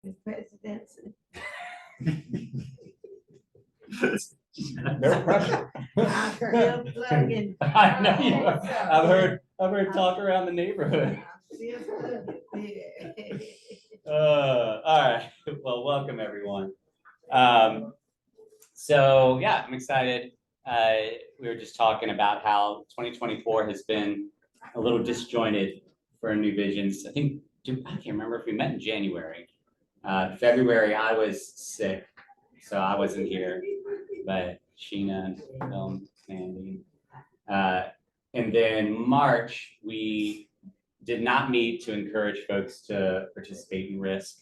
his presidency. No pressure. I'm still plugging. I know you are. I've heard talk around the neighborhood. I'm still plugging there. All right. Well, welcome everyone. So yeah, I'm excited. We were just talking about how 2024 has been a little disjointed for New Visions. I think I can't remember if we met in January. February I was sick, so I wasn't here. But Sheena and Phil, Mandy. And then March, we did not meet to encourage folks to participate in risk.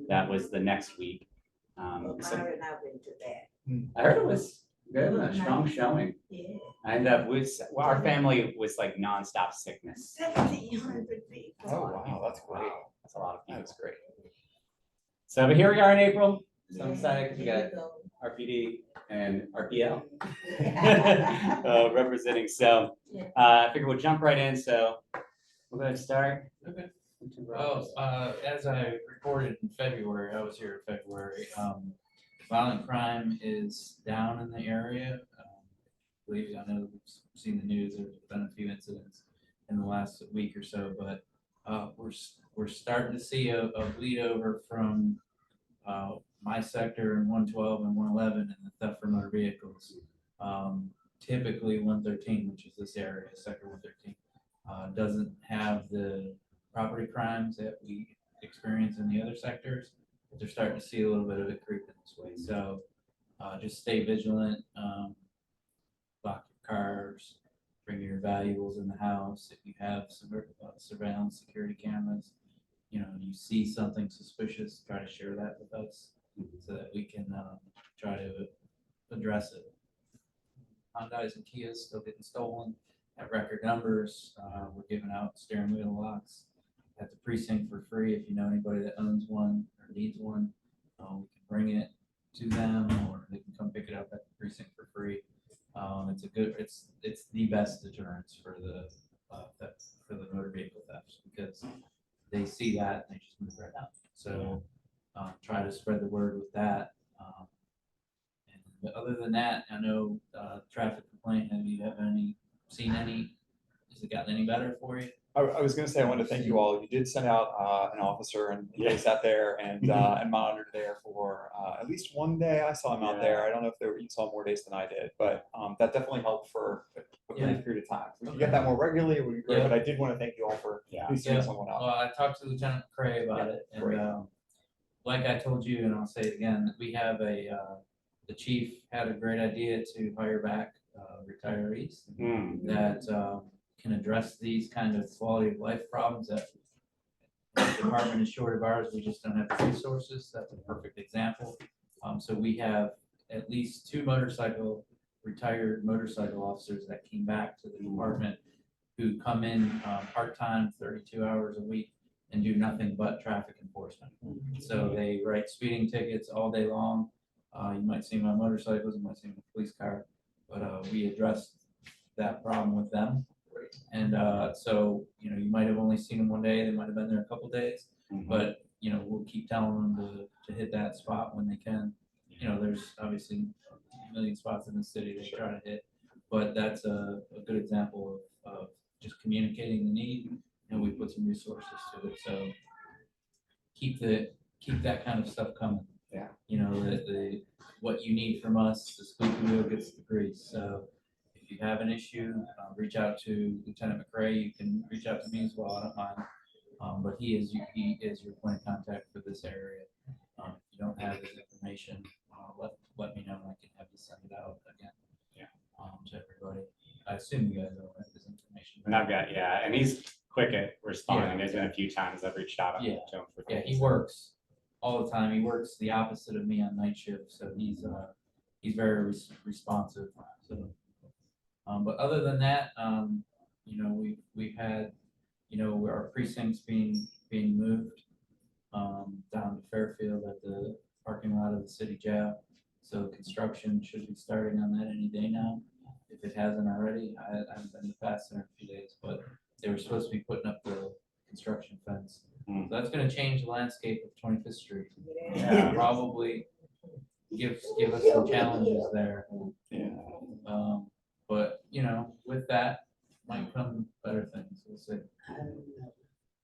That was the next week. So Myron, I've been to that. I heard it was good, a strong showing. Yeah. And our family was like nonstop sickness. 1,700 people. Oh, wow, that's great. That's a lot of people. That's great. So, but here we are in April. So I'm Yeah, excited because we got there you go. RPD and RPL Yeah. representing. So I figure we'll jump right in. So we'll go ahead and start. Okay. Well, as I reported in February, I was here in February. Violent crime is down in the area. I believe I know we've seen the news. There's been a few incidents in the last week or so, but we're starting to see a bleed over from my sector in 112 and 111 and the theft from motor vehicles. Typically 113, which is this area, sector 113, doesn't have the property crimes that we experience in the other sectors, but they're starting to see a little bit of it creeping this way. So just stay vigilant, lock your cars, bring your valuables in the house. If you have surveillance security cameras, you see something suspicious, try to share that with us so that we can try to address it. Hyundais and Kias still getting stolen at record numbers. We're giving out steering wheel locks at the precinct for free. If you know anybody that owns one or needs one, we can bring it to them, or they can come pick it up at the precinct for free. It's the best deterrence for the motor vehicle thefts, because they see that and they just move right out. So try to spread the word with that. And other than that, I know traffic complaint. Have you seen any? Has it gotten any better for you? I was going to say, I wanted to thank you all. You did send out an officer, and he sat there and monitored there for at least one day. I saw him out there. I don't know if you saw more days than I did, but that definitely helped for a brief period of time. If we could get that more regularly, it would be great. But I did want to thank you all for sending someone out. Well, I talked to Lieutenant McCrae about it, and like I told you, and I'll say it again, we have the chief had a great idea to hire back retirees that can address these kind of quality of life problems that the department is short of ours. We just don't have the resources. That's a perfect example. So we have at least 2 retired motorcycle officers that came back to the department, who come in part-time, 32 hours a week, and do nothing but traffic enforcement. So they write speeding tickets all day long. You might see them on motorcycles, you might see them in a police car, but we addressed that problem with them. And so, you might have only seen them one day, they might have been there a couple days, but, we'll keep telling them to hit that spot when they can. There's obviously a million spots in the city they try to hit, but that's a good example of just communicating the need, and we put some resources to it. So keep that kind of stuff coming. Yeah. What you need from us, the squeaky wheel gets the grease. So if you have an issue, reach out to Lieutenant McCrae. You can reach out to me as well. I don't mind. But he is your point of contact for this area. If you don't have his information, let me know, and I can have you send it out again. To everybody. I assume you guys don't have his information. And I've got, and he's quick at responding. There's been a few times I've reached out to him. He works all the time. He works the opposite of me on night shift, so he's very responsive. So, but other than that, we've had, our precincts being moved down to Fairfield at the parking lot of the city jail. So construction should be starting on that any day now, if it hasn't already. I haven't been to pass there in a few days, but they were supposed to be putting up the construction fence. Hmm. So that's gonna change the landscape of 25th Street. Yeah. Probably give us some challenges there. Yeah. But, you know, with that might come better things, we'll see. I don't know.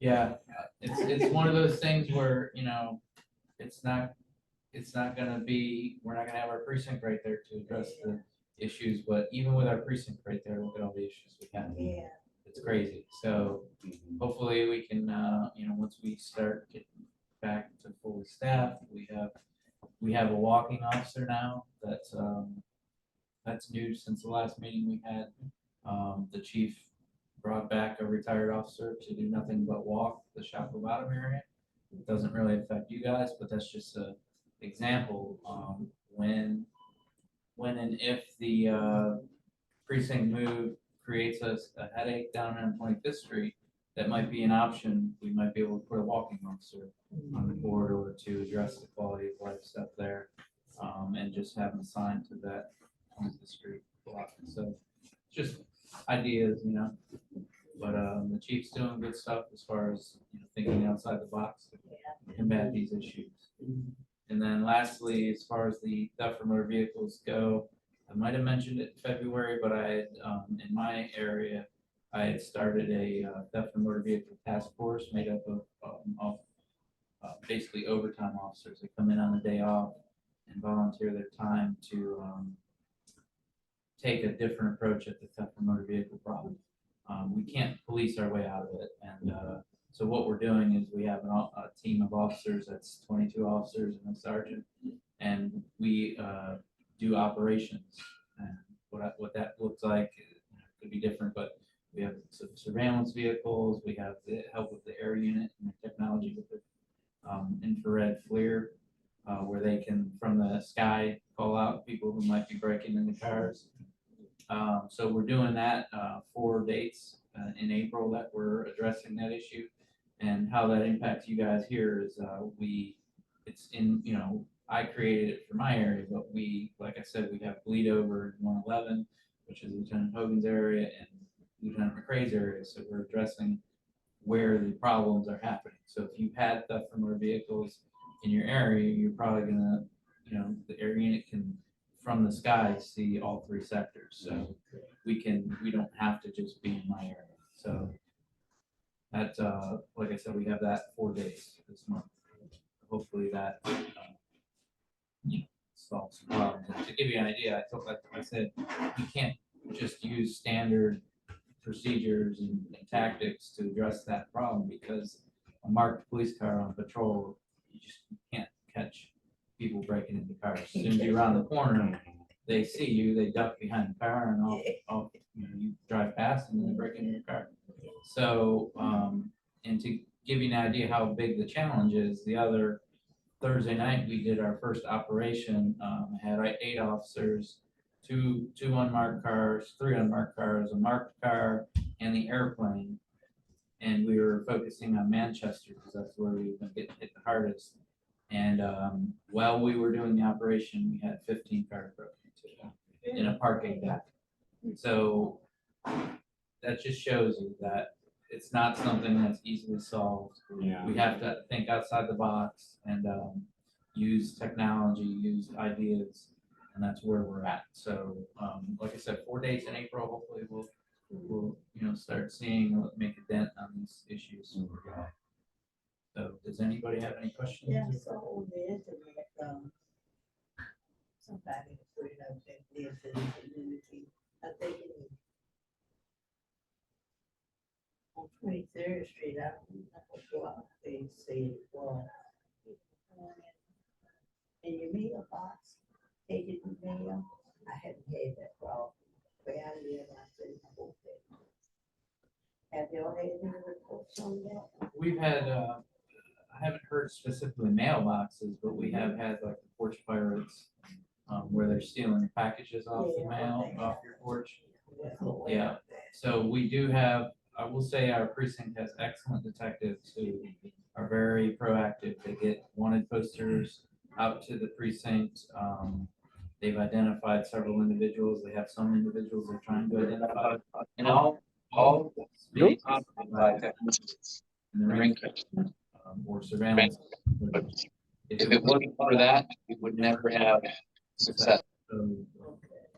Yeah, it's one of those things where, you know, it's not gonna be, we're not gonna have our precinct right there to address the issues, but even with our precinct right there, look at all the issues we have. Yeah. It's crazy, so Mhm. hopefully we can, you know, once we start getting back to fully staffed, we have a walking officer now, that's new since the last meeting we had. The chief brought back a retired officer to do nothing but walk the Shopper Bottom area. It doesn't really affect you guys, but that's just a example. When and if the precinct move creates us a headache down on 25th Street, that might be an option. We might be able to put a walking officer on the corridor to address the quality of life stuff there, and just have them assigned to that 25th Street block. So just ideas, you know. But the chief's doing good stuff as far as, you know, thinking outside the box to combat these issues. And then lastly, as far as the theft from motor vehicles go, I might have mentioned it in February, but I had, in my area, I had started a theft from motor vehicle task force made up of basically overtime officers. They come in on the day off and volunteer their time to take a different approach at the theft from motor vehicle problem. We can't police our way out of it, and so what we're doing is we have a team of officers, that's 22 officers and a sergeant, and we do operations. And what that looks like could be different, but we have surveillance vehicles, we have the help with the air unit and the technology with the infrared FLIR, where they can, from the sky, call out people who might be breaking into cars. So we're doing that 4 dates in April that we're addressing that issue. And how that impacts you guys here is it's in, you know, I created it for my area, but we, like I said, we have bleed over in 111, which is Lieutenant Hogan's area, and Lieutenant McRae's area. So we're addressing where the problems are happening. So if you've had theft from motor vehicles in your area, you're probably gonna, you know, the air unit can from the sky see all 3 sectors. So we don't have to just be in my area. So that, like I said, we have that 4 days this month. Hopefully that, you know, solves some problems. And to give you an idea, I said, you can't just use standard procedures and tactics to address that problem, because a marked police car on patrol, you just can't catch people breaking into cars. As soon as you're around the corner, they see you, they duck behind the car, and off you know, you drive past and they break into your car. So, and to give you an idea how big the challenge is, the other Thursday night we did our first operation. Had 8 officers, two unmarked cars, 3 unmarked cars, a marked car, and the airplane. And we were focusing on Manchester because that's where we've been getting hit the hardest. And while we were doing the operation, we had 15 cars broken into in a parking deck. So that just shows you that it's not something that's easily solved. Yeah. We have to think outside the box and use technology, use ideas, and that's where we're at. So, like I said, 4 days in April. Hopefully, we'll you know, start seeing, make a dent on these issues. So, does anybody have any questions? Yeah, so on the internet, somebody put it up that lives in the community. I think it was on 23rd Street. I don't know what they said it was. In your mailbox, take it to mail. I haven't had that problem. Where I live, I said, I hope that. Have y'all had any reports on that? We've had, I haven't heard specifically mailboxes, but we have had like the porch pirates, where they're stealing packages off the mail, off your porch. Yeah. So we do have, I will say our precinct has excellent detectives who are very proactive. They get wanted posters out to the precinct. They've identified several individuals. They have some individuals they're trying to identify. And all speeds, in the ring, or surveillance. If it wasn't for that, we would never have success. So,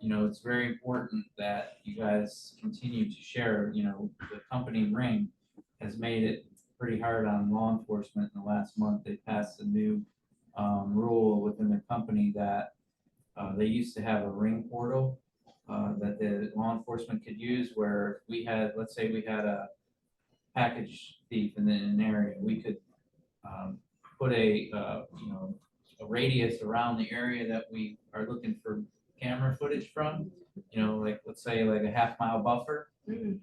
you know, it's very important that you guys continue to share, you know, the company Ring has made it pretty hard on law enforcement in the last month. They passed a new rule within their company that they used to have a Ring portal that the law enforcement could use where we had, let's say we had a package thief in an area, we could put a, you know, a radius around the area that we are looking for camera footage from, you know, like, let's say like a half-mile buffer. And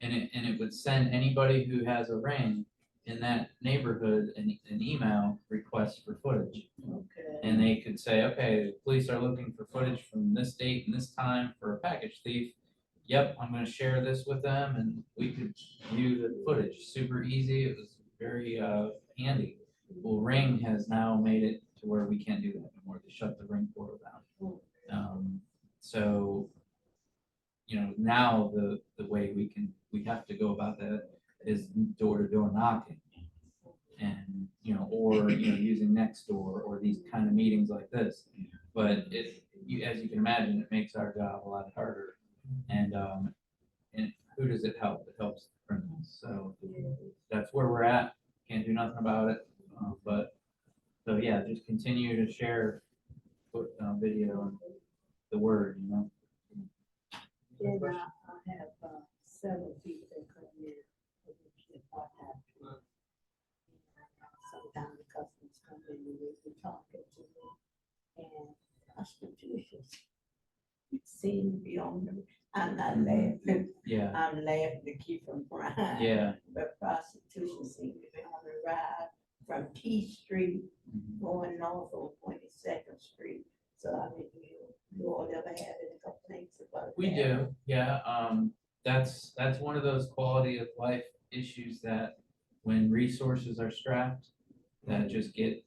it would send anybody who has a Ring in that neighborhood an email request for footage. Okay. And they could say, okay, the police are looking for footage from this date and this time for a package thief. Yep, I'm gonna share this with them and we could view the footage. Super easy. It was very handy. Well, Ring has now made it to where we can't do that anymore. They shut the Ring portal down. So, you know, now the way we have to go about that is door-to-door knocking. And, you know, or, you know, using Nextdoor or these kind of meetings like this. But as you can imagine, it makes our job a lot harder. And who does it help? It helps the criminals. So that's where we're at. Can't do nothing about it. But so yeah, just continue to share video and the word, you know. Then I have several people that come in. Sometimes the customers come in and they be talking to me, and prostitutions seem to be on them. I'm not laughing. Yeah, I'm laughing to keep from crying. yeah. But prostitution seems to be on the rise from T Street going north on 22nd Street. So I mean, you all ever have any complaints about that? We do, yeah. That's one of those quality of life issues that when resources are strapped, that just get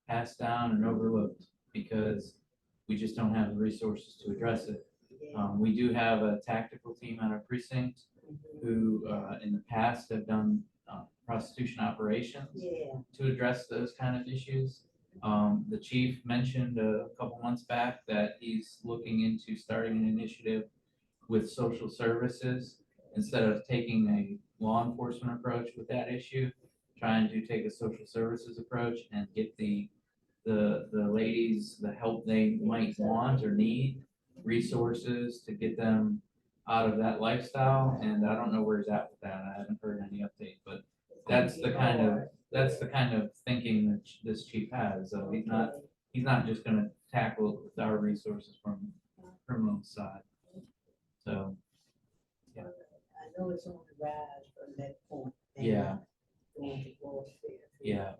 passed down and overlooked because we just don't have the resources to address it. We do have a tactical team at our precinct who in the past have done prostitution operations to address those kind of issues. The chief mentioned a couple months back that he's looking into starting an initiative with social services instead of taking a law enforcement approach with that issue, trying to take a social services approach and get the ladies the help they might want or need, resources to get them out of that lifestyle. And I don't know where he's at with that. I haven't heard any update, but that's the kind of thinking that this chief has. So he's not just gonna tackle it with our resources from criminal side. So, I know it's on the rise from that point. yeah, Going to warfare. yeah,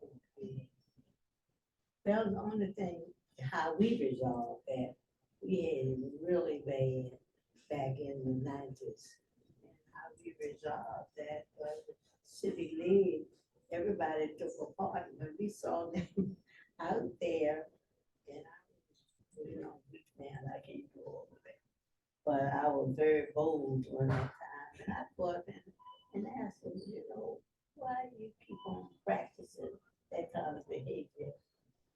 Well, the only thing, how we resolved that, we had it really bad back in the 90s. And how we resolved that was city league, everybody took a part when we saw them out there. And I was, you know, weak man, I can't go over there. But I was very bold during that time. And I thought and asked them, you know, why you keep on practicing that kind of behavior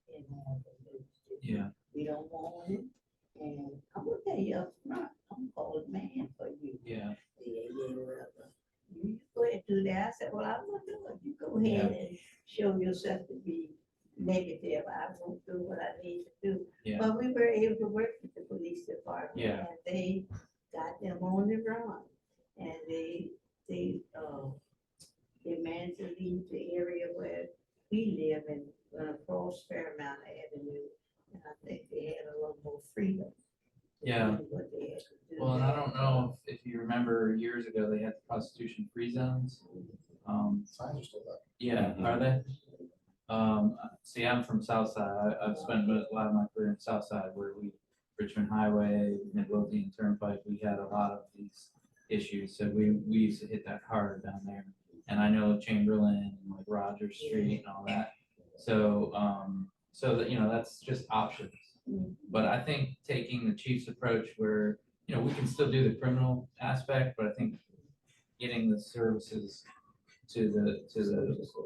in our community? yeah, We don't want it. And I'm gonna tell you up front, I'm called man for you. yeah, Whatever. You go ahead and do that. I said, well, I'm gonna do it. You go ahead and show yourself to be negative. I won't do what I need to do. yeah. But we were able to work with the police department. Yeah. And they got them on the run. And they managed to leave the area where we live in, across Fairmount Avenue. And I think they had a little more freedom. to Yeah. do what they had to do. Well, and I don't know if you remember years ago, they had prostitution free zones. Signs are still up. Yeah, are they? See, I'm from Southside. I've spent a lot of my career in Southside where Richmond Highway, Midlothian Turnpike, we had a lot of these issues. So we used to hit that hard down there. And I know Chamberlain and like Rogers Street and all that. So, so that, you know, that's just options. But I think taking the chief's approach where, you know, we can still do the criminal aspect, but I think getting the services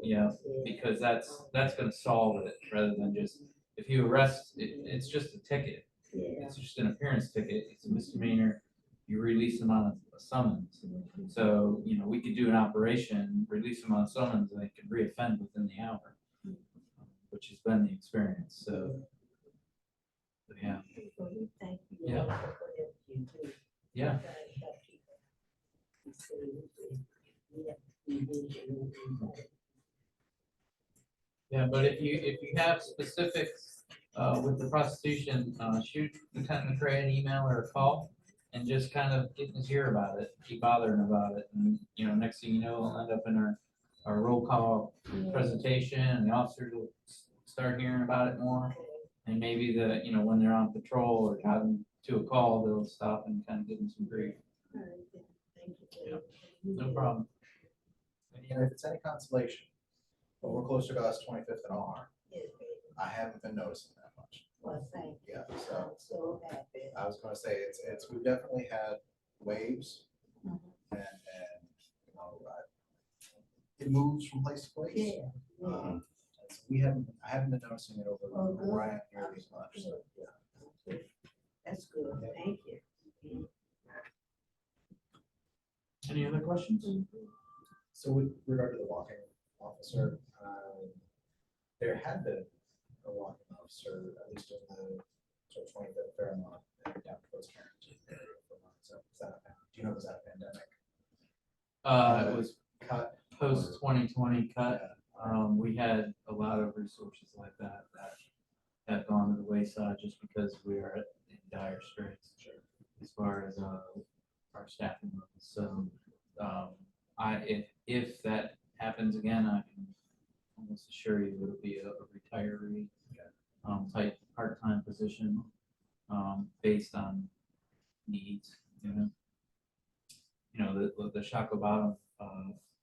yeah, because that's gonna solve it, rather than just, if you arrest, it's just a ticket. Yeah. It's just an appearance ticket, it's a misdemeanor, you release them on a summons. So, we could do an operation, release them on a summons, and they can reoffend within the hour, which has been the experience, so. Yeah, Well, we thank you Yeah. all for whatever you do. yeah, Try to help people. So we have revision and we- yeah, but if you have specifics, with the prostitution, shoot Lieutenant McCray an email or a call, and just kind of get in his ear about it, keep bothering about it, and, next thing you know, we'll end up in our roll call presentation, and the officers will start hearing about it more. And maybe when they're on patrol or driving to a call, they'll stop and kind of give them some grief. All right, then. Thank you. Yeah. No problem. And if it's any consolation, but we're closer to us 25th and R. Yes, baby. I haven't been noticing that much. Well, thank you. Yeah, I'm so so happy. I was gonna say, we've definitely had waves Mhm. and, it moves from place to place. Yeah, yeah. I haven't been noticing it over Oh, good. where I am here these much. So, yeah. That's good, thank you. Any other questions? So with regard to the walking officer, there had been a walking officer, at least in the sort of 25th Fairmont and down towards Carrington area for months. So do you know, was that a pandemic? It was Cut. post 2020 cut. We had a lot of resources like that have gone to the wayside just because we are in dire straits as far as our staffing levels. So, if that happens again, I can almost assure you it'll be a retiree type part-time position, based on needs. The Shaka Bottom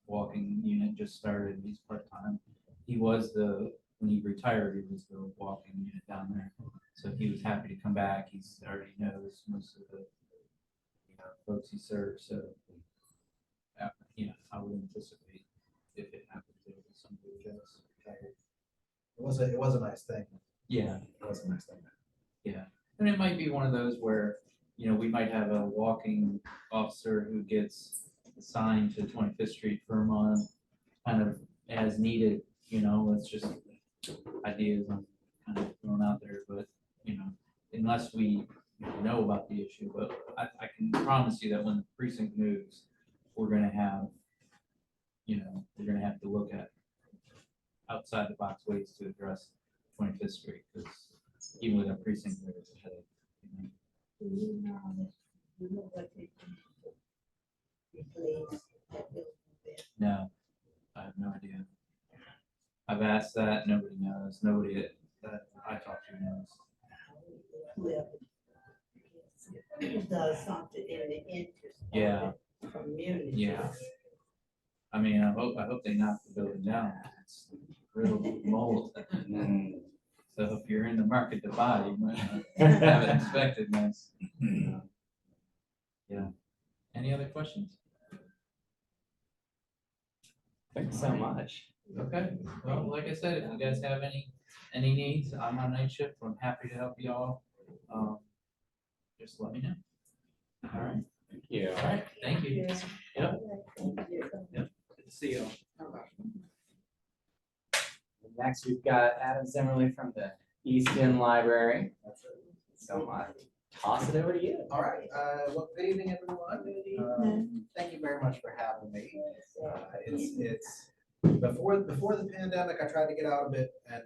walking unit just started. He's part-time. When he retired, he was the walking unit down there. So he was happy to come back. He's already knows most of the folks he serves. So, I would anticipate if it happens, there will be somebody who just retired. It was a nice thing. Yeah. It was a nice thing. Yeah, and it might be one of those where, we might have a walking officer who gets assigned to 25th Street for a month, kind of as needed, it's just ideas I'm kind of throwing out there, but, unless we know about the issue, but I can promise you that when the precinct moves, we're gonna have to look at outside the box ways to address 25th Street, because even with our precinct, there's a headache. Do you know what they can replace that building with? No, I have no idea. I've asked that, nobody knows, nobody that I talk to knows. Whoever does something in the interest Yeah. of the community. Yeah. I mean, I hope they knock the building down. It's real mold. So if you're in the market to buy, you might not have it inspected nice. Yeah. Any other questions? Thanks so much. Okay, well, like I said, if you guys have any needs, I'm on night shift, I'm happy to help you all. Just let me know. All right, Thank you. all right, thank you. Yeah. Yep. Thank you. Good to see you. Next, we've got Adam Zimmerli from the Easton Library. So I toss it over to you. All right, well, good evening, everyone. Thank you very much for having me. It's before the pandemic, I tried to get out a bit and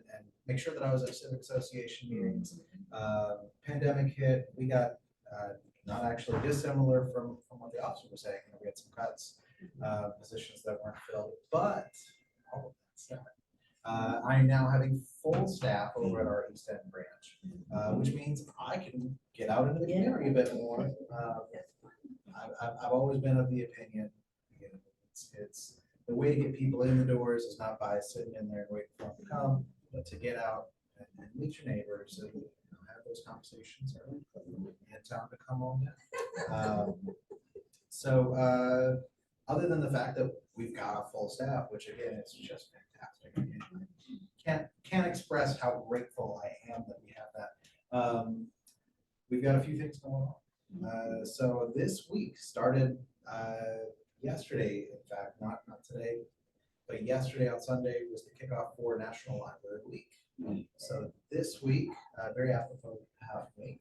make sure that I was at civic association meetings. Pandemic hit, we got not actually dissimilar from what the officer was saying. We had some cuts, positions that weren't filled, but all of that said, I'm now having full staff over at our East End branch, which means I can get out into the community a bit more. I've always been of the opinion, it's the way to get people in the doors is not by sitting in there and waiting for them to come, but to get out and meet your neighbors and have those conversations early and tell them to come on down. So other than the fact that we've got a full staff, which again, is just fantastic. Can't express how grateful I am that we have that. We've got a few things going on. So this week started yesterday, in fact, not today, but yesterday on Sunday was the kickoff for National Library Week. So this week, very apropos half week,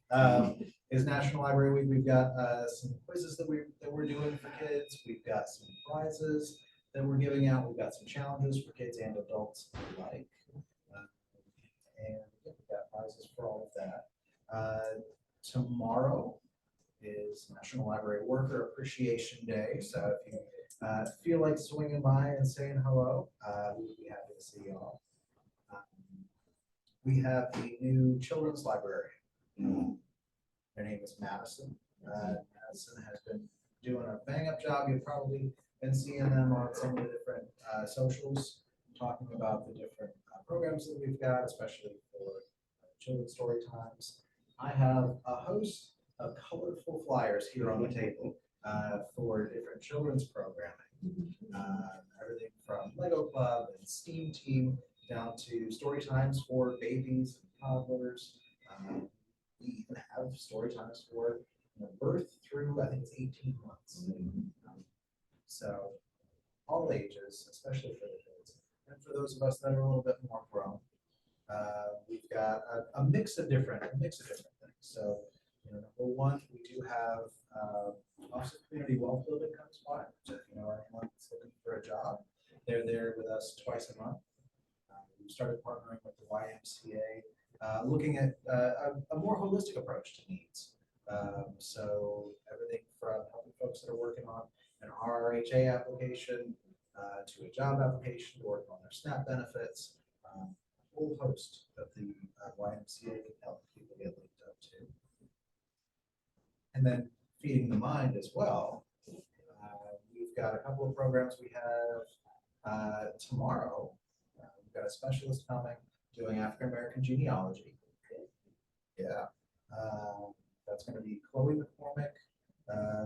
is National Library Week. We've got some quizzes that we're doing for kids. We've got some prizes that we're giving out. We've got some challenges for kids and adults alike. And we've got prizes for all of that. Tomorrow is National Library Worker Appreciation Day. So if you feel like swinging by and saying hello, we'd be happy to see you all. We have the new children's librarian. Their name is Madison. Madison has been doing a bang-up job. You've probably been seeing them on some of the different socials, talking about the different programs that we've got, especially for children's story times. I have a host of colorful flyers here on the table for different children's programming. Everything from Lego Club and STEAM Team down to story times for babies and toddlers. We even have story times for birth through, I think it's 18 months. So all ages, especially for the kids. And for those of us that are a little bit more grown, we've got a mix of different things. So, number one, we do have Office of Community Wealth Building comes by. So if you know anyone that's looking for a job, they're there with us twice a month. We started partnering with the YMCA, looking at a more holistic approach to needs. So everything from helping folks that are working on an RRHA application to a job application, to working on their SNAP benefits, a whole host of the YMCA can help people get linked up to. And then feeding the mind as well. We've got a couple of programs we have tomorrow. We've got a specialist coming doing African American genealogy. Yeah, that's going to be Chloe McCormick.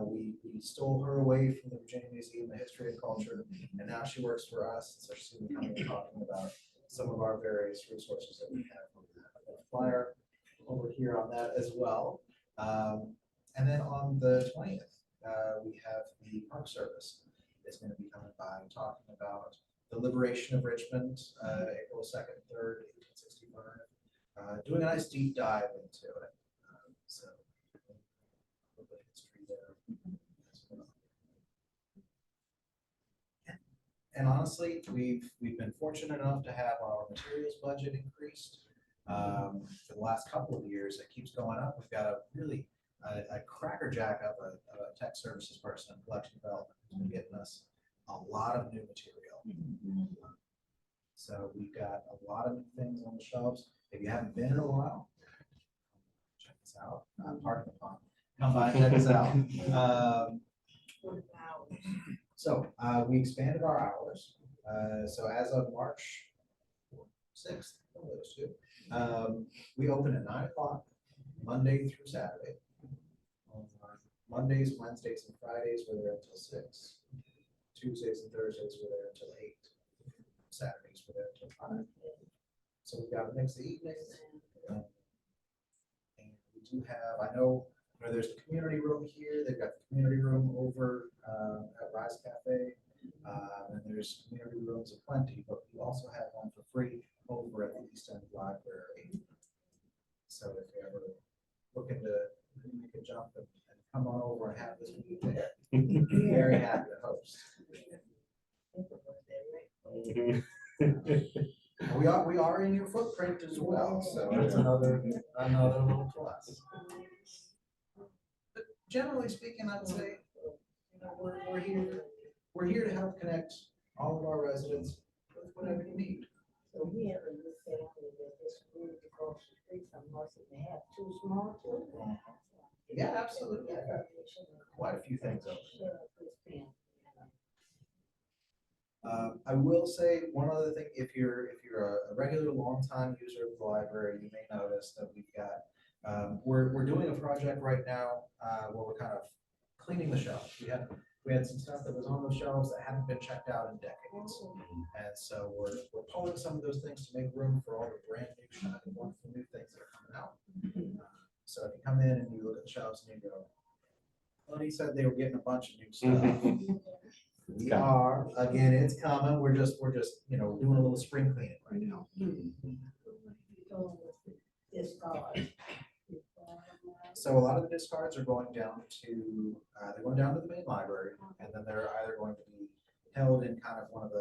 We stole her away from the Virginia Museum of History and Culture, and now she works for us. So she's going to be coming and talking about some of our various resources that we have. A flyer over here on that as well. And then on the 20th, we have the Park Service is going to be coming by and talking about the liberation of Richmond, April 2nd, 3rd, 1865. Doing a nice deep dive into it. So, a little bit of history there as well. And honestly, we've been fortunate enough to have our materials budget increased. For the last couple of years, it keeps going up. We've got a really a crackerjack of a tech services person in collection development who's been getting us a lot of new material. So we've got a lot of new things on the shelves. If you haven't been in a while, check us out. Pardon the pun. Come by and check us out. So we expanded our hours. So as of March 6th, we open at 9 o'clock, Monday through Saturday. Mondays, Wednesdays, and Fridays, we're there until 6. Tuesdays and Thursdays, we're there until 8. Saturdays, we're there until 5. So we've got a mix of evenings. And we do have, I know there's the community room here. They've got the community room over at Rise Cafe. And there's community rooms aplenty, but we also have one for free over at the East End Library. So if you're ever looking to make a jump and come on over and have this meeting there, very happy to host. We are in your footprint as well, so that's another little plus. But generally speaking, I'd say we're here to help connect all of our residents with whatever you need. So we have a new family that just moved across the street from us, and they have 2 small children. Yeah, absolutely. I got quite a few things over there. I will say one other thing, if you're a regular long-time user of the library, you may notice that we've got we're doing a project right now where we're kind of cleaning the shelves. We have we had some stuff that was on those shelves that hadn't been checked out in decades. And so we're pulling some of those things to make room for all the brand new, shiny, wonderful new things that are coming out. So if you come in and you look at the shelves and you go, well, he said they were getting a bunch of new stuff. We are, again, it's coming. We're just, you know, doing a little spring cleaning right now. So a lot of the discards are going down to, they're going down to the main library, and then they're either going to be held in kind of one of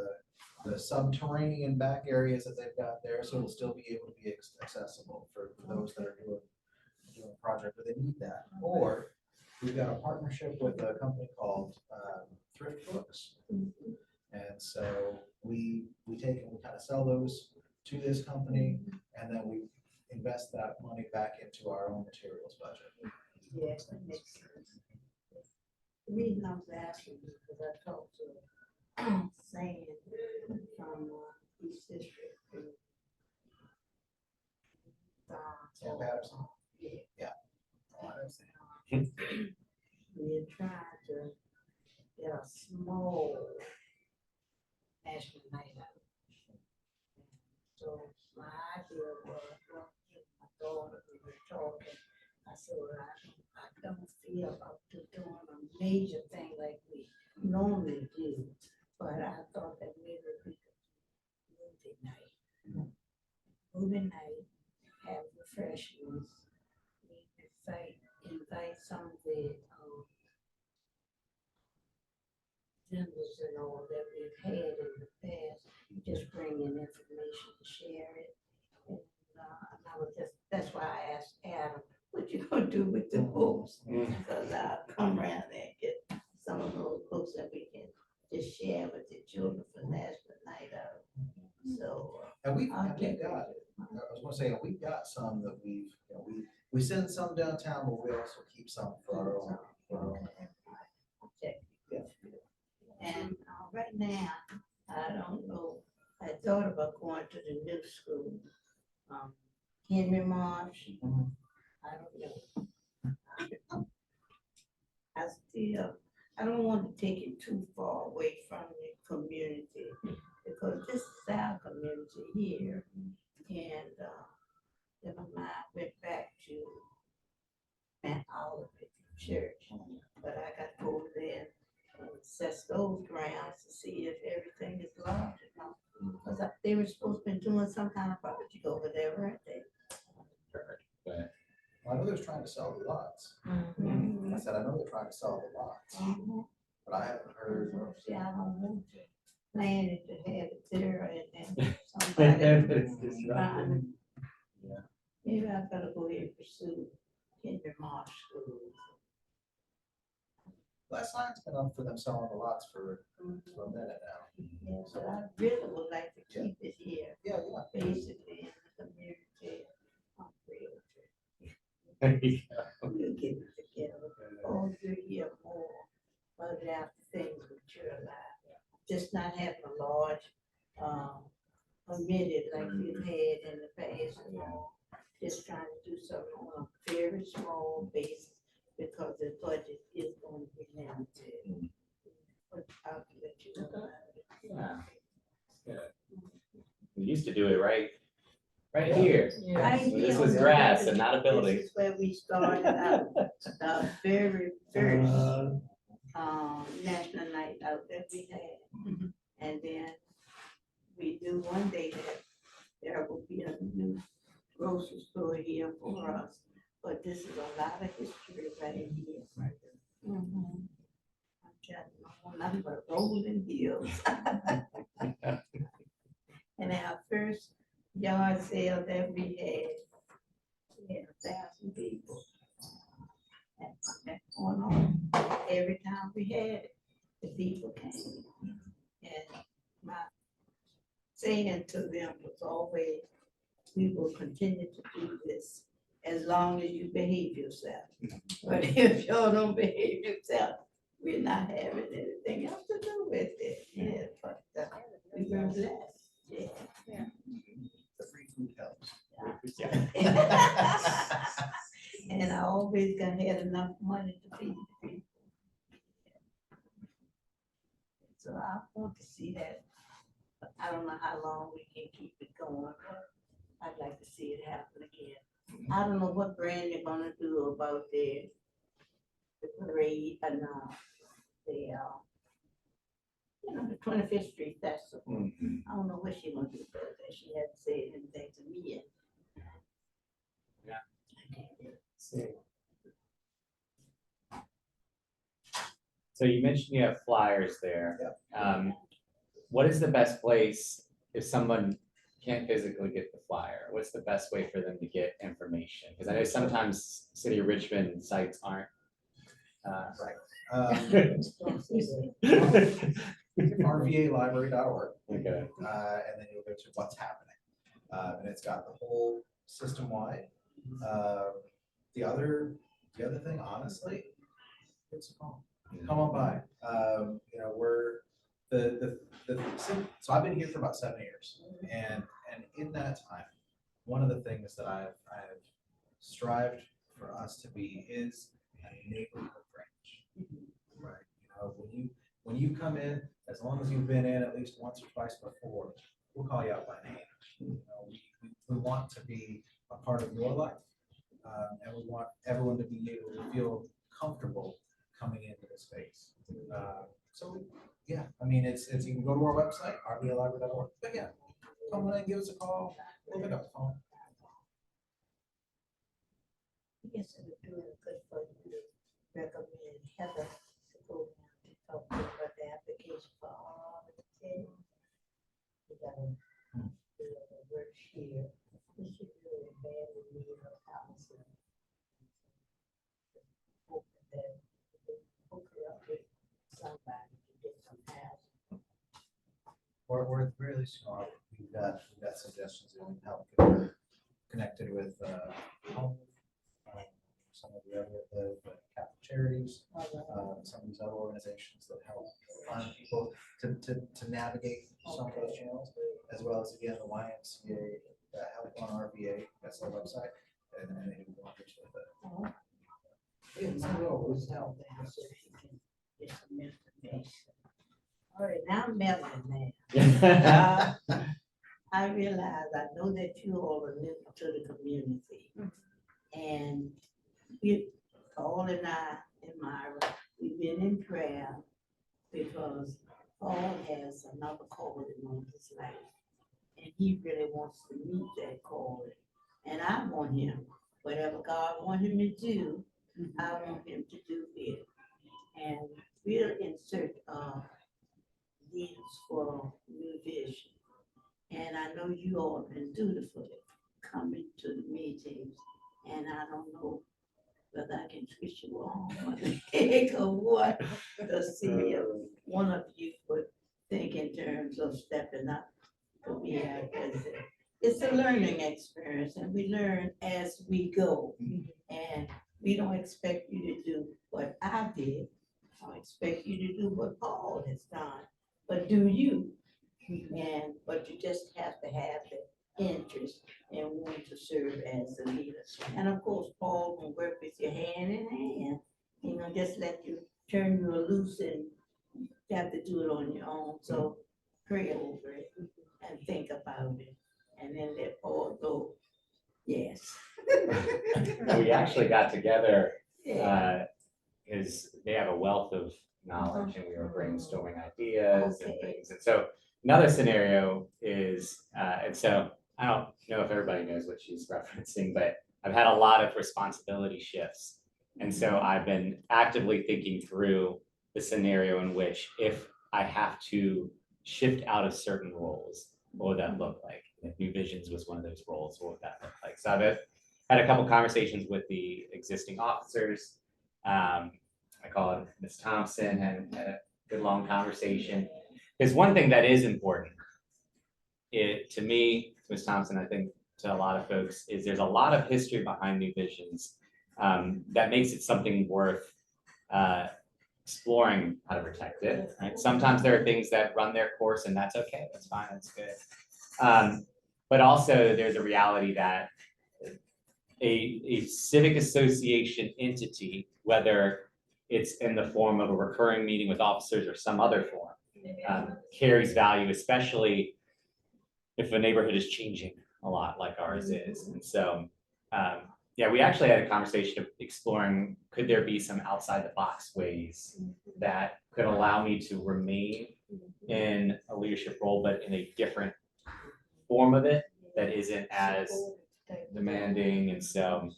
the subterranean back areas that they've got there, so it'll still be able to be accessible for those that are doing a project where they need that. Or we've got a partnership with a company called Thrift Books. And so we take and we kind of sell those to this company, and then we invest that money back into our own materials budget. Yes, that makes sense. The reason I was asking is because I talked to Sam from East District. Sam Patterson. Yeah. Yeah. We're trying to get a small national night out. So my idea was, well, my daughter, we were talking, I said, well, I don't feel up to doing a major thing like we normally do, but I thought that maybe we could do movie night. Movie night, have refreshments, invite some of the members and all that we've had in the past, just bring in information to share it. And I was just, that's why I asked Adam, what you gonna do with the books? Because I'll come around there and get some of those books that we can just share with the children for National Night Out. So. And we've I'll got, get I was gonna say, we've got some that we send some downtown, but we also keep some for our own. I'll check. And right now, I don't know, I thought about going to the new school, Henry Marsh. I don't know. I don't want to take it too far away from the community, because this is our community here. And then my mind went back to Mount Olive Church, but I got to go over there and assess those grounds to see if everything is large enough. Because they were supposed to be doing some kind of project over there, weren't they? I know they're trying to sell the lots. I said, I know they're trying to sell the lots, but I haven't heard. See, I don't want to plan it to have it there and then somebody trying. Yeah. Maybe I better go ahead and pursue Henry Marsh School. Last sign's been up for them selling the lots for a minute now. Yeah, so I really would like to keep it here, Yeah. basically in the community. There you go. We'll get it together, or you hear more, but after things materialize. Just not having a large, committed like we've had in the past, you know. Just trying to do something on a very small basis, because the budget is going to be limited. But I'll let you know about it. Yeah. Good. We used to do it right here. Right This here was on the grass village. and not a building. This is where we started out, the very first, national night out that we had. And then we knew one day that there would be a new grocery store here for us, but this is a lot of history right here. I'm telling you, nothing but rolling hills. And our first yard sale that we had 1,000 people. And from that point on, every time we had it, the people came. And my saying to them was always, we will continue to do this as long as you behave yourself. But if y'all don't behave yourself, we're not having anything else to do with it. Yeah, but we were blessed. Yeah. The free food helps. And I always got had enough money to feed the people. I want to see that. But I don't know how long we can keep it going, but I'd like to see it happen again. I don't know what brand they're gonna do about the parade and, the 25th Street Festival. I don't know what she gonna do about that. She hasn't said anything to me yet. Yeah. So you mentioned you have flyers there. What is the best place if someone can't physically get the flyer? What's the best way for them to get information? Because I know sometimes City of Richmond sites aren't. RVAlibrary.org. Okay. And then you'll go to what's happening. And it's got the whole system wide. The other thing, honestly, it's a call. Come on by. We're so I've been here for about 7 years, and in that time, one of the things that I've strived for us to be is a neighborhood branch, right? When you come in, as long as you've been in at least once or twice before, we'll call you out by name. We want to be a part of your life, and we want everyone to be able to feel comfortable coming into the space. Yeah, I mean, it's you can go to our website, rvalibrary.org, but yeah, come in and give us a call, we'll pick up the phone. I guess it would do it good for you to recommend Heather to go down to talk to her about the application for all the kids. We gotta do the work here. We should really badly need a counselor. Hope that we hook her up with somebody to get some housing. We're really smart. We've got suggestions that can help get her connected with some of the other the Catholic charities, some of these other organizations that help find people to navigate some of those channels, as well as again the YMCA help on RVA. That's their website, and they do wonders with it. It's always help there so she can get some information. All right, now I'm meddling now. I realize, I know that you all are new to the community. And Paul and I and Myra, we've been in prayer because Paul has another calling on his life. And he really wants to meet that calling. And I want him, whatever God wants him to do, I want him to do it. And we're in search of leaders for New Vision. And I know you all been dutiful coming to the meetings. And I don't know whether I can twist you on or what to see if one of you would think in terms of stepping up to be our president. It's a learning experience, and we learn as we go. And we don't expect you to do what I did. I don't expect you to do what Paul has done, but do you. But you just have to have the interest and want to serve as a leader. And of course, Paul will work with you hand in hand. Just let you turn you loose, and you have to do it on your own. So pray over it and think about it, and then let Paul go. Yes. We actually got together Yeah. because they have a wealth of knowledge, and we were brainstorming ideas and things. And so another scenario is, and so I don't know if everybody knows what she's referencing, but I've had a lot of responsibility shifts. And so I've been actively thinking through the scenario in which if I have to shift out of certain roles, what would that look like? If New Visions was one of those roles, what would that look like? So I've had a couple conversations with the existing officers. I call it Ms. Thompson, had a good long conversation. Because one thing that is important, to me, Ms. Thompson, I think to a lot of folks, is there's a lot of history behind New Visions that makes it something worth exploring how to protect it. Right? Sometimes there are things that run their course, and that's okay. That's fine. That's good. But also, there's a reality that a civic association entity, whether it's in the form of a recurring meeting with officers or some other form, carries value, especially if a neighborhood is changing a lot like ours is. And so, yeah, we actually had a conversation of exploring, could there be some outside the box ways that could allow me to remain in a leadership role, but in a different form of it that isn't as demanding. And so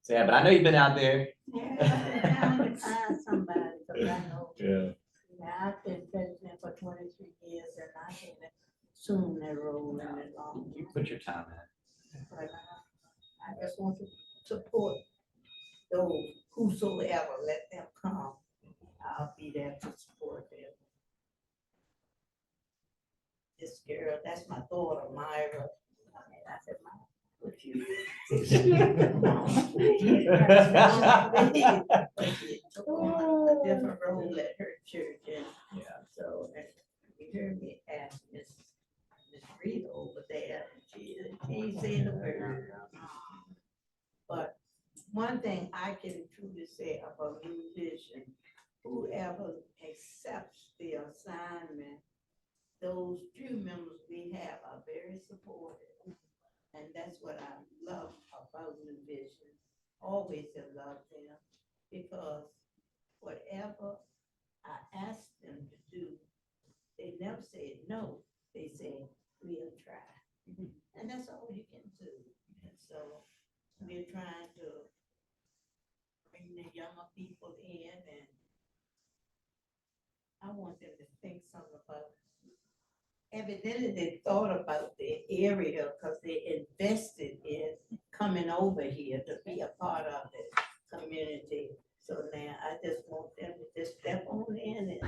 yeah, but I know you've been out there. Yeah, I'm trying to find somebody, 'cause I know. Yeah. I've been president for 23 years and I can't assume that role any longer. You put your time in. But I just want to support those whosoever, let them come. I'll be there to support them. This girl, that's my daughter, Myra. I mean, I said, Myra, what you? But she took on a different role at her church, and so, and you heard me ask Miss Rita over there, and she ain't saying a word. But one thing I can truly say about New Vision, whoever accepts the assignment, those few members we have are very supportive. And that's what I love about New Vision. Always have loved them, because whatever I asked them to do, they never said no. They said, we'll try. And that's all you can do. And so we're trying to bring the younger people in, and I want them to think something about, evidently they thought about the area because they invested in coming over here to be a part of the community. So now I just want them to just step on in and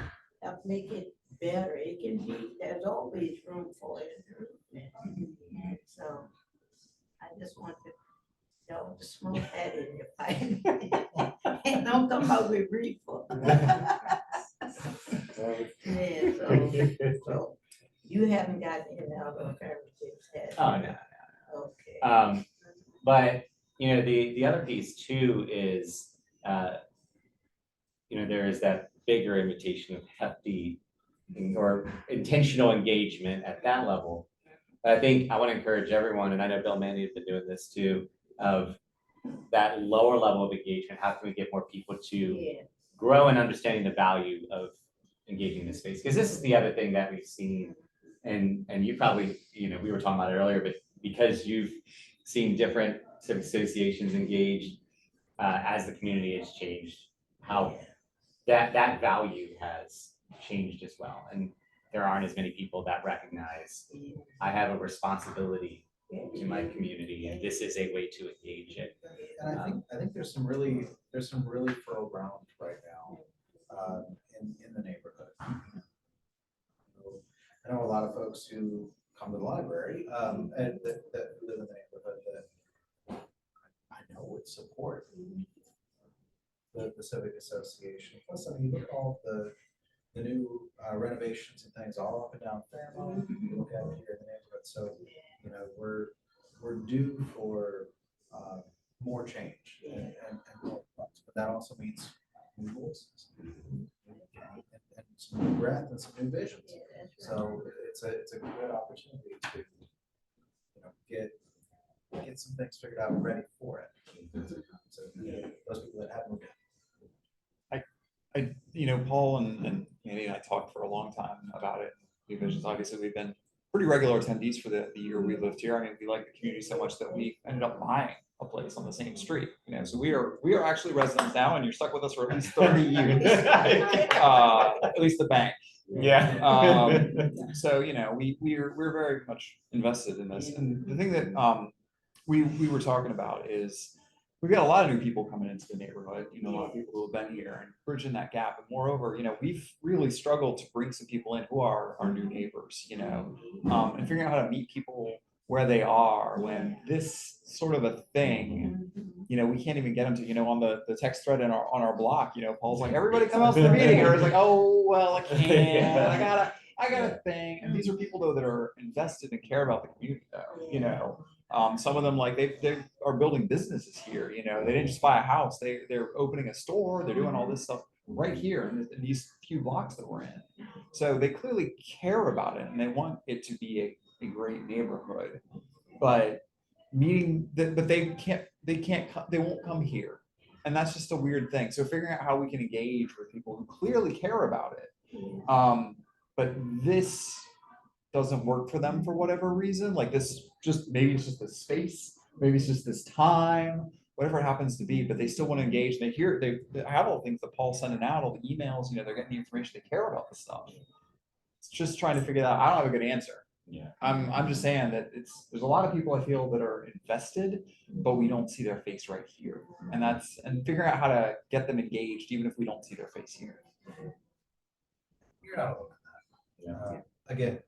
help make it better. It can be, there's always room for improvement. And so I just want to, y'all to smoke that in your pipe. And don't come out with reefer. Yeah, so you haven't got any other alternatives, have you? Oh, no. Okay. But you know, the other piece too is, you know, there is that bigger invitation of hefty or intentional engagement at that level. But I think I want to encourage everyone, and I know Bill Manny has been doing this too, of that lower level of engagement. How can we get more people to Yeah. grow in understanding the value of engaging in this space? Because this is the other thing that we've seen, and you probably, you know, we were talking about it earlier, but because you've seen different civic associations engaged as the community has changed, how that value has changed as well. And there aren't as many people that recognize I have a responsibility to my community, and this is a way to engage it. And I think there's some really fertile ground right now in the neighborhood. I know a lot of folks who come to the library and that live in the neighborhood that I know would support the civic association. Plus, I mean, you look at all the new renovations and things all up and down Fairmont. You look at it here in the neighborhood. So, you know, we're due for more change and more funds, but that also means new voices and some new breath and some new visions. So it's a good opportunity to, you know, get some things figured out and ready for it. So those people that haven't moved in. You know, Paul and Andy and I talked for a long time about it. Because obviously we've been pretty regular attendees for the year we lived here. I mean, we like the community so much that we ended up buying a place on the same street. You know, so we are actually residents now, and you're stuck with us for at least 30 years. At least the bank. Yeah. So you know, we're very much invested in this. And the thing that we were talking about is, we've got a lot of new people coming into the neighborhood, you know, a lot of people who have been here and bridging that gap. And moreover, you know, we've really struggled to bring some people in who are our new neighbors, you know, and figuring out how to meet people where they are when this sort of a thing, you know, we can't even get them to, you know, on the text thread on our block, you know, Paul's like, everybody come out to the meeting. Everybody's like, oh, well, I can't, I got a thing. And these are people though that are invested and care about the community though, you know. Some of them, like they are building businesses here, you know, they didn't just buy a house, they're opening a store, they're doing all this stuff right here in these few blocks that we're in. So they clearly care about it and they want it to be a great neighborhood. But but they won't come here. And that's just a weird thing. So figuring out how we can engage with people who clearly care about it. But this doesn't work for them for whatever reason. Like maybe it's just the space, maybe it's just this time, whatever it happens to be, but they still want to engage. They have all the things that Paul's sending out, all the emails, they're getting the information, they care about this stuff. It's just trying to figure that out. I don't have a good answer. Yeah. I'm just saying that there's a lot of people I feel that are invested, but we don't see their face right here. And figuring out how to get them engaged, even if we don't see their face here. You're not alone in that. Again,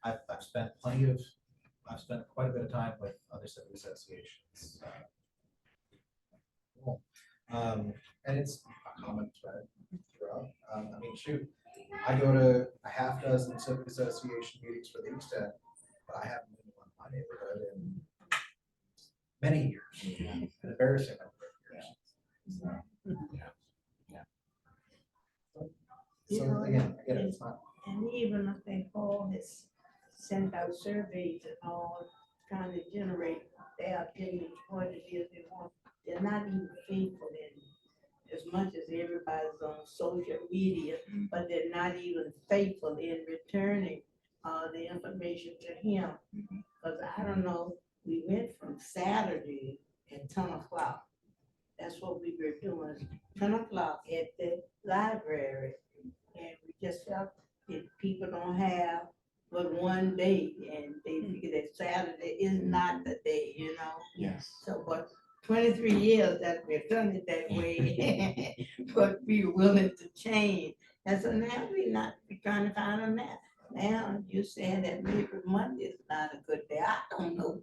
I've spent quite a bit of time with other civic associations. And it's a common thread throughout. I mean, shoot, I go to a half dozen civic association meetings for the East End, but I haven't been to one in my neighborhood in many years, an embarrassing number of years. So again, it's not. And even I think Paul has sent out surveys and all, trying to generate their opinions, what it is they want. They're not even faithful in as much as everybody's on social media, but they're not even faithful in returning the information to him. Because I don't know, we went from Saturday at 10 o'clock. That's what we were doing, 10 o'clock at the library. And we just felt if people don't have but one day and they figure that Saturday is not the day, Yes. So, but 23 years that we've done it that way, but we're willing to change. And so now we're trying to find a map. Now you're saying that maybe Monday is not a good day. I don't know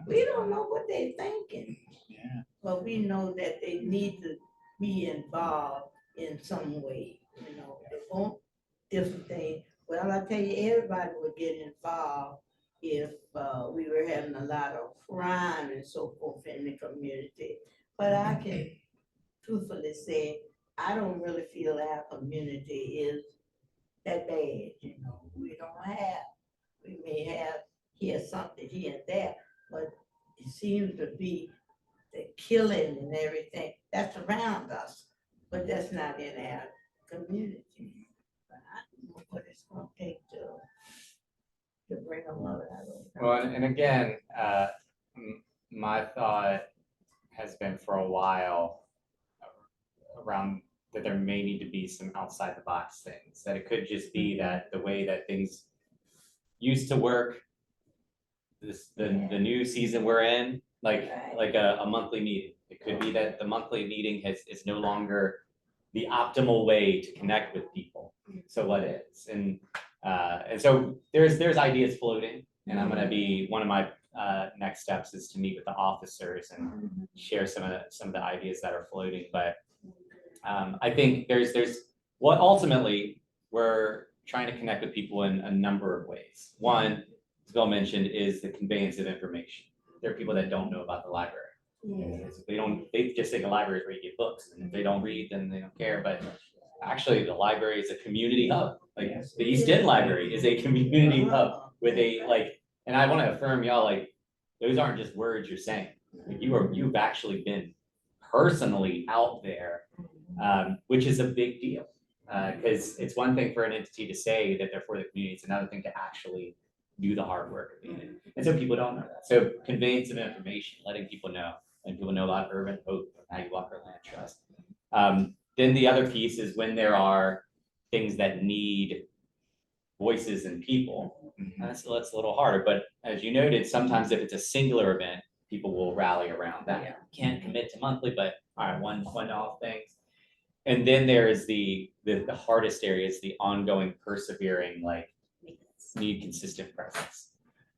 we don't know what they're thinking. Yeah. But we know that they need to be involved in some way, they want different things. Well, I tell you, everybody would get involved if we were having a lot of crime and so forth in the community. But I can truthfully say, I don't really feel our community is that bad, we may have here something here and there, but it seems to be the killing and everything that's around us, but that's not in our community. But I don't know what it's gonna take to bring them up. Well, and again, my thought has been for a while around that there may need to be some outside the box things, that it could just be that the way that things used to work, the new season we're in, like a monthly meeting. It could be that the monthly meeting is no longer the optimal way to connect with people. So what is? And so there's ideas floating, and I'm gonna be, one of my next steps is to meet with the officers and share some of the ideas that are floating. But I think there's what ultimately we're trying to connect with people in a number of ways. One, as Bill mentioned, is the conveyance of information. There are people that don't know about the library. They just think a library is where you get books, and if they don't read, then they don't care. But actually, the library is a community hub. Like the East End Library is a community hub with and I want to affirm y'all, those aren't just words you're saying. You've actually been personally out there, which is a big deal. Because it's one thing for an entity to say that they're for the community, it's another thing to actually do the hard work of being it. And so people don't know that. So conveyance of information, letting people know about urban hope, Maggie Walker Land Trust. Then the other piece is when there are things that need voices and people. That's a little harder, but as you noted, sometimes if it's a singular event, people will rally around that. Yeah. Can't commit to monthly, but all right, one-off things. And then there is the hardest area is the ongoing, persevering, need consistent presence.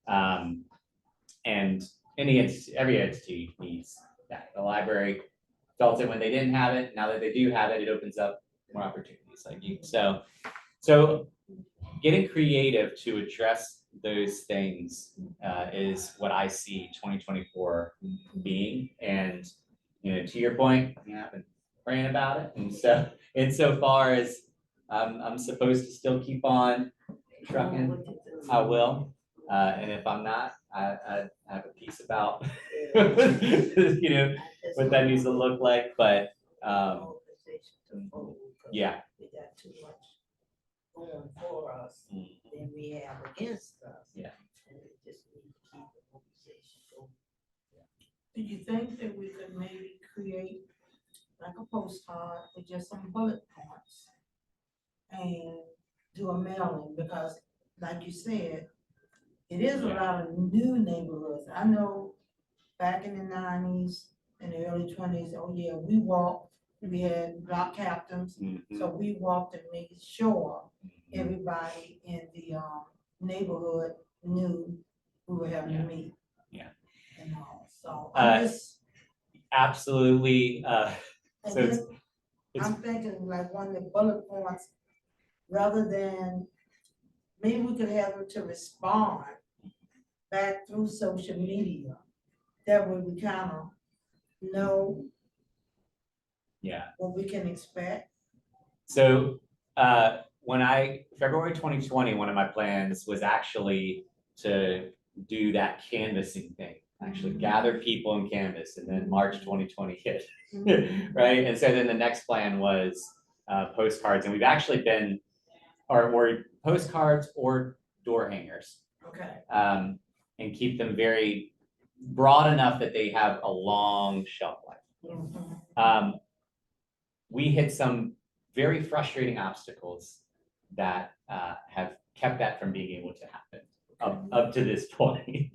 And every entity needs that. The library felt it when they didn't have it. Now that they do have it, it opens up more opportunities like you. So getting creative to address those things is what I see 2024 being. And to your point, praying about it. And so, insofar as I'm supposed to still keep on trucking, I will. And if I'm not, I have a piece about, you know, what that needs to look like. But yeah. We got too much going for us than we have against us. Yeah. And we just need to keep the organization going. Do you think that we could maybe create like a postcard with just some bullet points and do a mailing? Because like you said, it is a lot of new neighborhoods. I know back in the 90s and the early 20s, oh yeah, we walked, we had block captains. So we walked and made sure everybody in the neighborhood knew we were having a meeting. Yeah. And all, so I'm just, Absolutely. and So it's, then I'm thinking like one of the bullet points, rather than, maybe we could have them to respond back through social media. That way we kind of know what we can expect. So February 2020, one of my plans was actually to do that canvassing thing, actually gather people and canvas, and then March 2020 hit, right? And so then the next plan was postcards, and we've actually been, or postcards or door hangers. Okay. And keep them very broad enough that they have a long shelf life. We hit some very frustrating obstacles that have kept that from being able to happen up to this point.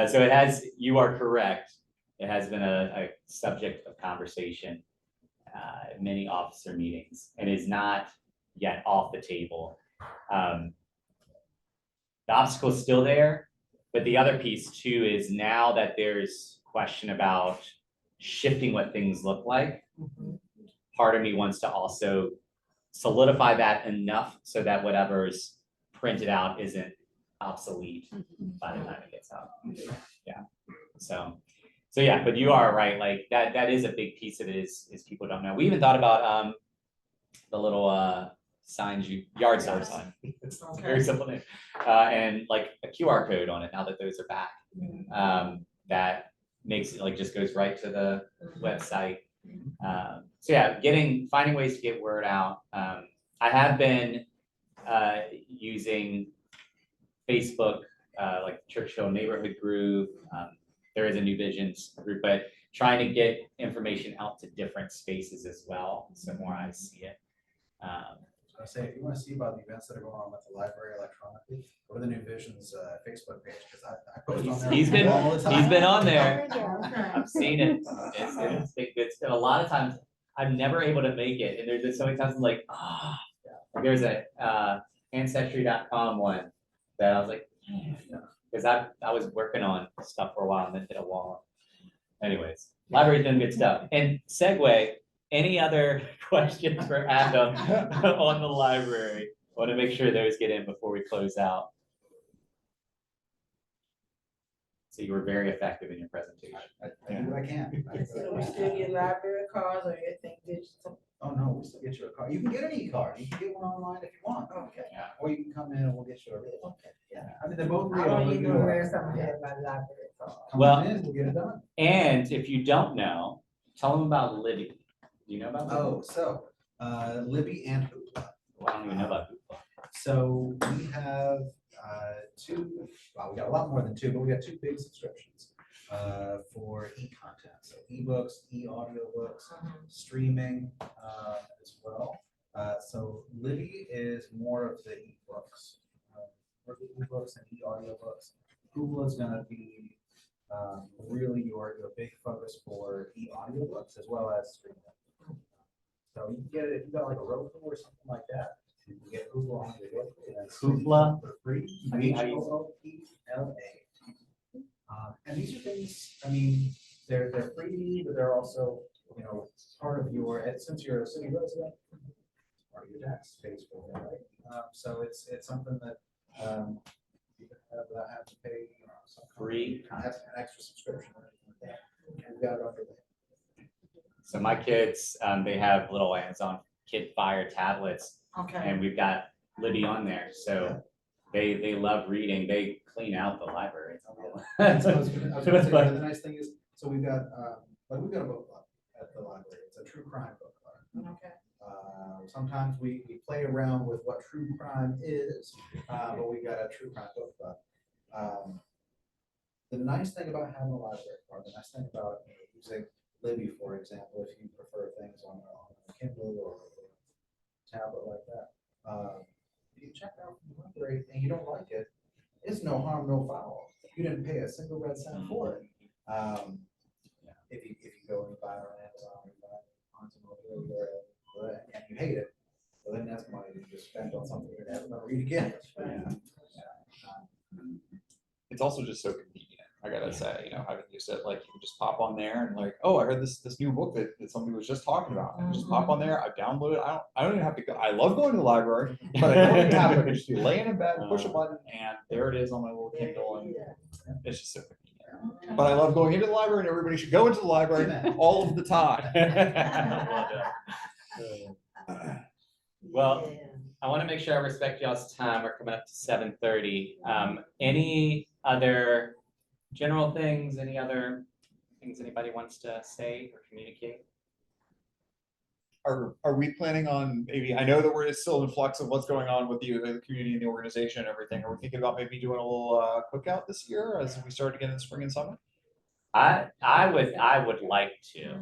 So it has, you are correct, it has been a subject of conversation at many officer meetings and is not yet off the table. The obstacle is still there, but the other piece too is now that there's question about shifting what things look like, part of me wants to also solidify that enough so that whatever's printed out isn't obsolete by the time it gets out. Yeah. So yeah, but you are right. Like that is a big piece of it is people don't know. We even thought about the little signs, yard sale sign. It's a very simple name. And like a QR code on it now that those are back. That makes it like just goes right to the website. So yeah, finding ways to get word out. I have been using Facebook, like Churchill Neighborhood Group. There is a New Visions group, but trying to get information out to different spaces as well, so more eyes see it. I say, if you want to see about the events that are going on at the library electronically, go to the New Visions Facebook page, because I post on there all the time. He's been on there. I've seen it. It's been good stuff. A lot of times I'm never able to make it, and there's just so many times I'm like, like there's a ancestry.com one that I was like, because I was working on stuff for a while and then hit a wall. Anyways, library's doing good stuff. And segue, any other questions for Adam on the library? I want to make sure those get in before we close out. So you were very effective in your presentation. I do what I can. So we still get library cards or everything digital? Oh, no, we still get you a card. You can get an e-card. You can get one online if you want. Okay. Yeah. Or you can come in and we'll get you a real. Okay. Yeah. I mean, they're both real. I don't but even you know are- where something had my library card. Come Well- on in, we'll get it done. And if you don't know, tell them about Libby. Do you know about Libby? Oh, so, Libby and Hoopla. Well, I don't even know about Hoopla. So we have two, well, we got a lot more than two, but we got two big subscriptions for e-content. So ebooks, e-audiobooks, streaming as well. So Libby is more of the ebooks, ebooks and e-audiobooks. Hoopla is going to be really your big focus for e-audiobooks as well as streaming. So you can get it if you got like a Roku or something like that. You can get Hoopla on your Roku. Hoopla? For free. How do you- Hoopla. And these are things, I mean, they're free, but they're also, you know, part of your, since you're a city resident, part of your tax pays for it, right? So it's something that you have to pay, you know, some Free. an extra subscription or anything like that. And we got it under there. So my kids, they have little Amazon Kid Fire tablets, Okay. and we've got Libby on there, so they love reading. They clean out the library. So I was gonna say, the nice thing is, so we've got a book club at the library. It's a true crime book club. Okay. Sometimes we play around with what true crime is, but we got a true crime book club. The nice thing about having a library card, the nice thing about using Libby, for example, if you prefer things on a Kindle or a tablet like that, if you check out from the library and you don't like it, it's no harm, no foul. You didn't pay a single red cent for it. If you go and buy it on Amazon, or you buy it on some and you hate it, well then that's money you just spend on something you're never gonna read again. It's also just so convenient. I gotta say, you know, having used it, like you can just pop on there and like, oh, I heard this new book that somebody was just talking about. I just pop on there, I download it. I don't even have to go. I love going to the library, but I don't even have to. I can just be laying in bed, push a button, and there it is on my little Kindle, and it's just so convenient. But I love going into the library, and everybody should go into the library all of the time. Well, I want to make sure I respect y'all's time. We're coming up to 7:30. Any other general things? Any other things anybody wants to say or communicate? Are we planning on maybe? I know that we're still in flux of what's going on with the community and the organization and everything. Are we thinking about maybe doing a little cookout this year as we start again in spring and summer? I would like to.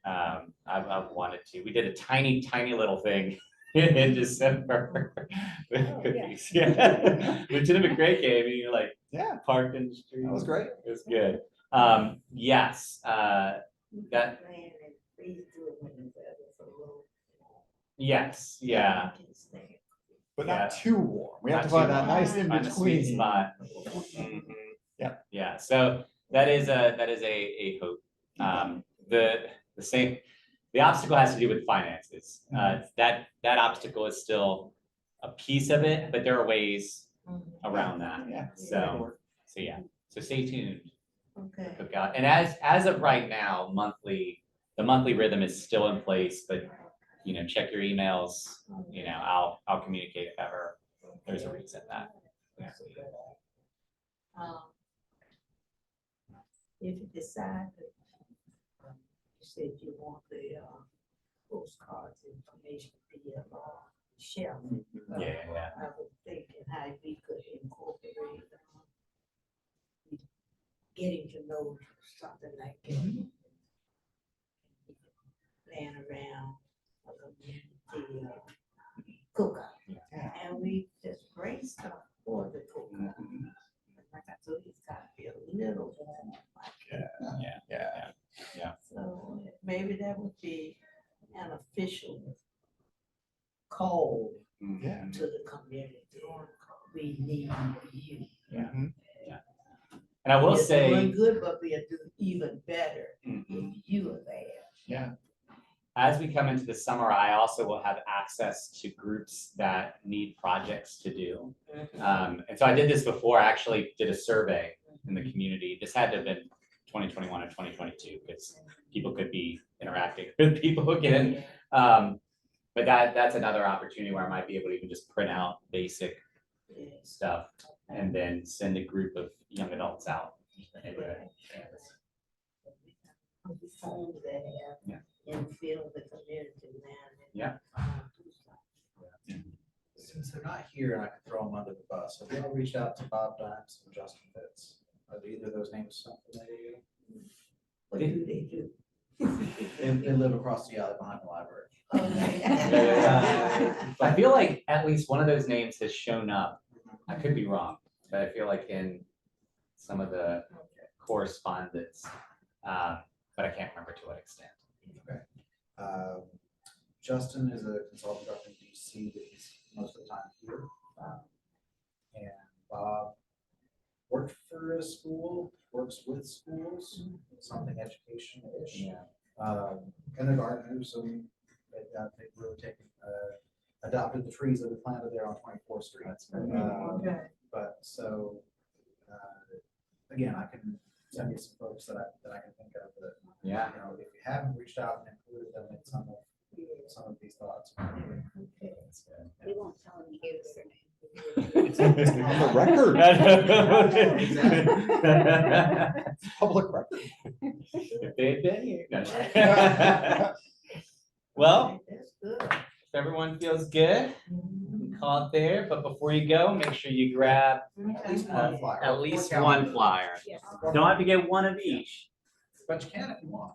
I've wanted to. We did a tiny little thing in December with cookies. Yeah, we did a great game. And you're like, Yeah, parked in the street. that was great. It was good. Yes. That. Yes. Yeah. But not too warm. We have Not to find too that warm. nice in Find a sweet between. spot. Mhm. Yeah. So that is a hope. The obstacle has to do with finances. That obstacle is still a piece of it, but there are ways around that. Yeah. So yeah. So stay tuned. Okay. Cookout. And as of right now, the monthly rhythm is still in place, but you know, check your emails. You know, I'll communicate if ever there's a reason that. If you decide that, you said you want the postcards information to be shelf. Yeah. I was thinking how we could incorporate getting to know something like that. Plan around a community cookout. Yeah. And we just bring stuff for the cookout. Like I told you, it's gotta be a little warm. Yeah. So maybe that would be an official call Yeah. to the community. We need you. Mhm. And I will We're say. doing good, but we'll do even better Mhm. if you are there. Yeah. As we come into the summer, I also will have access to groups that need projects to do. And so I did this before. I actually did a survey in the community. This had to have been 2021 or 2022 because people could be interacting with people again. But that's another opportunity where I might be able to even just print out basic stuff and then send a group of young adults out. Homes that have infill the community now. Since they're not here and I can throw them under the bus, have you ever reached out to Bob Dimes and Justin Fitz? Are either of those names something familiar to you? What do they do? They live across the alley behind the library. I feel like at least one of those names has shown up. I could be wrong, but I feel like in some of the correspondence, but I can't remember to what extent. Okay. Justin is a consultant up in DC that he's most of the time here. And Bob worked for a school, works with schools, something education-ish. Kindergartners, and they've really taken, adopted the trees that we planted there on 24th Street. But so, again, I can send you some folks that I can think of that, you know, if you haven't reached out and included them in some of these thoughts. Okay. We won't tell them you gave us their name. It's on the record, public record. If they'd been here. No. Well, That's good. if everyone feels good, we can call it there, but before you go, make sure you grab At least one flyer. at least one flyer. Yes. Don't have to get one of each. But you can if you want.